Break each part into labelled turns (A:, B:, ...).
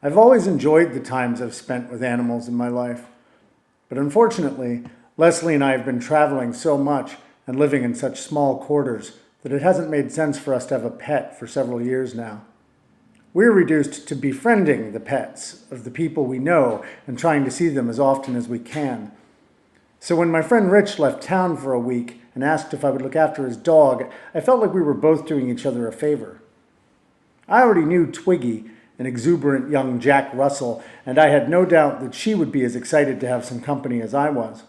A: I've always enjoyed the times I've spent with animals in my life. But unfortunately, Leslie and I have been traveling so much and living in such small quarters that it hasn't made sense for us to have a pet for several years now. We're reduced to befriending the pets of the people we know and trying to see them as often as we can. So when my friend Rich left town for a week and asked if I would look after his dog, I felt like we were both doing each other a favor. I already knew Twiggy, an exuberant young Jack Russell, and I had no doubt that she would be as excited to have some company as I was.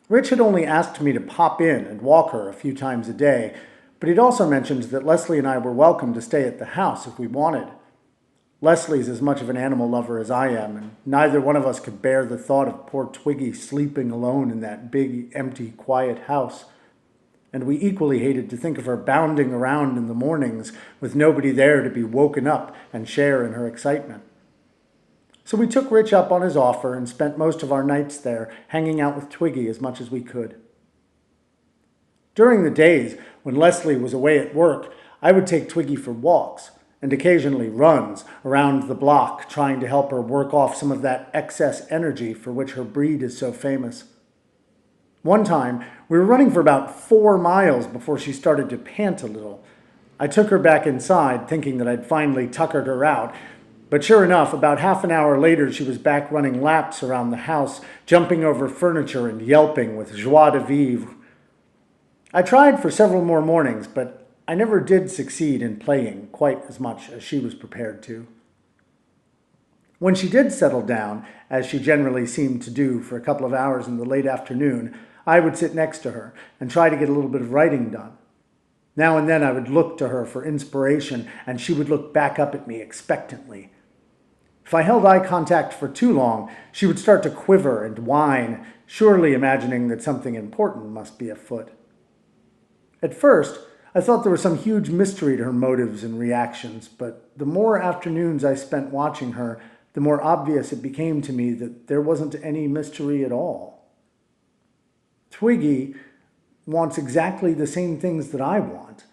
A: Rich had only asked me to pop in and walk her a few times a day, but he'd also mentioned that Leslie and I were welcome to stay at the house if we wanted. Leslie's as much of an animal lover as I am, and neither one of us could bear the thought of poor Twiggy sleeping alone in that big, empty, quiet house. And we equally hated to think of her bounding around in the mornings with nobody there to be woken up and share in her excitement. So we took Rich up on his offer and spent most of our nights there, hanging out with Twiggy as much as we could. During the days when Leslie was away at work, I would take Twiggy for walks and occasionally runs around the block, trying to help her work off some of that excess energy for which her breed is so famous. One time, we were running for about 4 miles before she started to pant a little. I took her back inside, thinking that I'd finally tuckered her out, but sure enough, about half an hour later, she was back running laps around the house, jumping over furniture and yelping with joie de vivre. I tried for several more mornings, but I never did succeed in playing quite as much as she was prepared to. When she did settle down, as she generally seemed to do for a couple of hours in the late afternoon, I would sit next to her and try to get a little bit of writing done. Now and then I would look to her for inspiration, and she would look back up at me expectantly. If I held eye contact for too long, she would start to quiver and whine, surely imagining that something important must be afoot. At first, I thought there was some huge mystery to her motives and reactions, but the more afternoons I spent watching her, the more obvious it became to me that there wasn't any mystery at all. Twiggy wants exactly the same things that I want.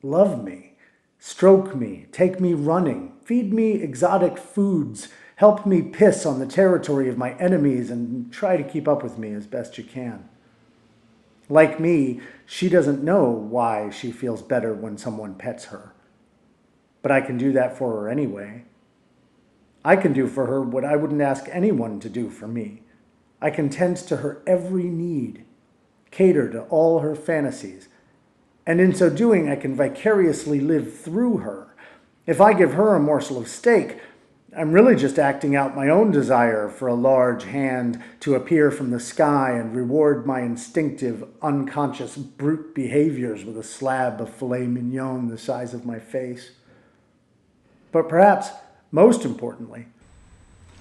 A: Love me, stroke me, take me running, feed me exotic foods, help me piss on the territory of my enemies, and try to keep up with me as best you can. Like me, she doesn't know why she feels better when someone pets her. But I can do that for her anyway. I can do for her what I wouldn't ask anyone to do for me. I can tend to her every need, cater to all her fantasies, and in so doing I can vicariously live through her. If I give her a morsel of steak, I'm really just acting out my own desire for a large hand to appear from the sky and reward my instinctive, unconscious, brute behaviors with a slab of filet mignon the size of my face. But perhaps, most importantly,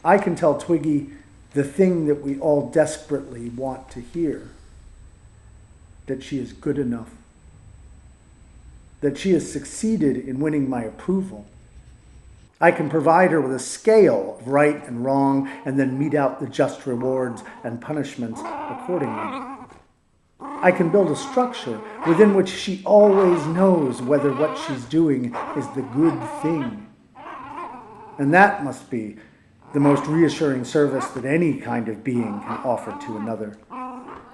A: I can tell Twiggy the thing that we all desperately want to hear: that she is good enough, that she has succeeded in winning my approval. I can provide her with a scale of right and wrong and then mete out the just rewards and punishments accordingly. I can build a structure within which she always knows whether what she's doing is the good thing. And that must be the most reassuring service that any kind of being can offer to another.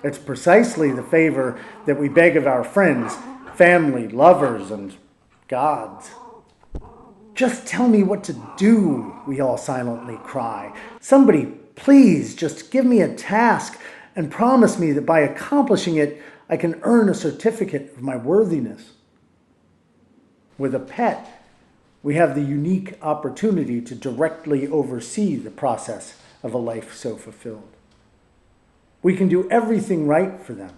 A: It's precisely the favor that we beg of our friends, family, lovers, and gods. Just tell me what to do, we all silently cry. Somebody, please, just give me a task and promise me that by accomplishing it, I can earn a certificate of my worthiness. With a pet, we have the unique opportunity to directly oversee the process of a life so fulfilled. We can do everything right for them,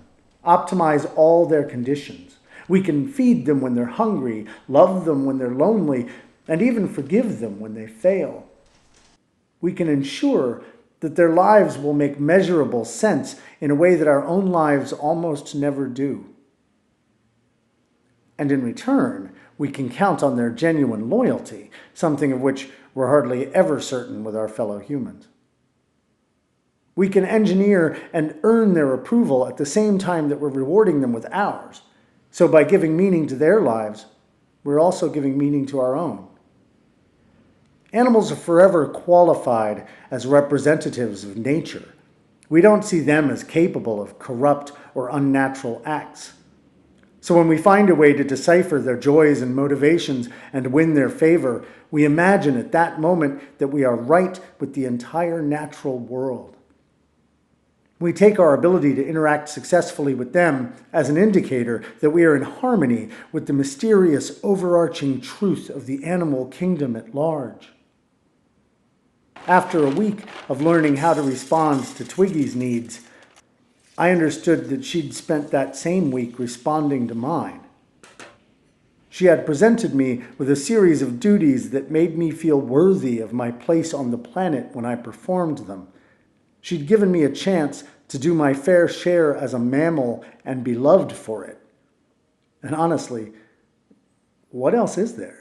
A: optimize all their conditions. We can feed them when they're hungry, love them when they're lonely, and even forgive them when they fail. We can ensure that their lives will make measurable sense in a way that our own lives almost never do. And in return, we can count on their genuine loyalty, something of which we're hardly ever certain with our fellow humans. We can engineer and earn their approval at the same time that we're rewarding them with ours. So by giving meaning to their lives, we're also giving meaning to our own. Animals are forever qualified as representatives of nature. We don't see them as capable of corrupt or unnatural acts. So when we find a way to decipher their joys and motivations and win their favor, we imagine at that moment that we are right with the entire natural world. We take our ability to interact successfully with them as an indicator that we are in harmony with the mysterious overarching truth of the animal kingdom at large. After a week of learning how to respond to Twiggy's needs, I understood that she'd spent that same week responding to mine. She had presented me with a series of duties that made me feel worthy of my place on the planet when I performed them. She'd given me a chance to do my fair share as a mammal and be loved for it. And honestly, what else is there?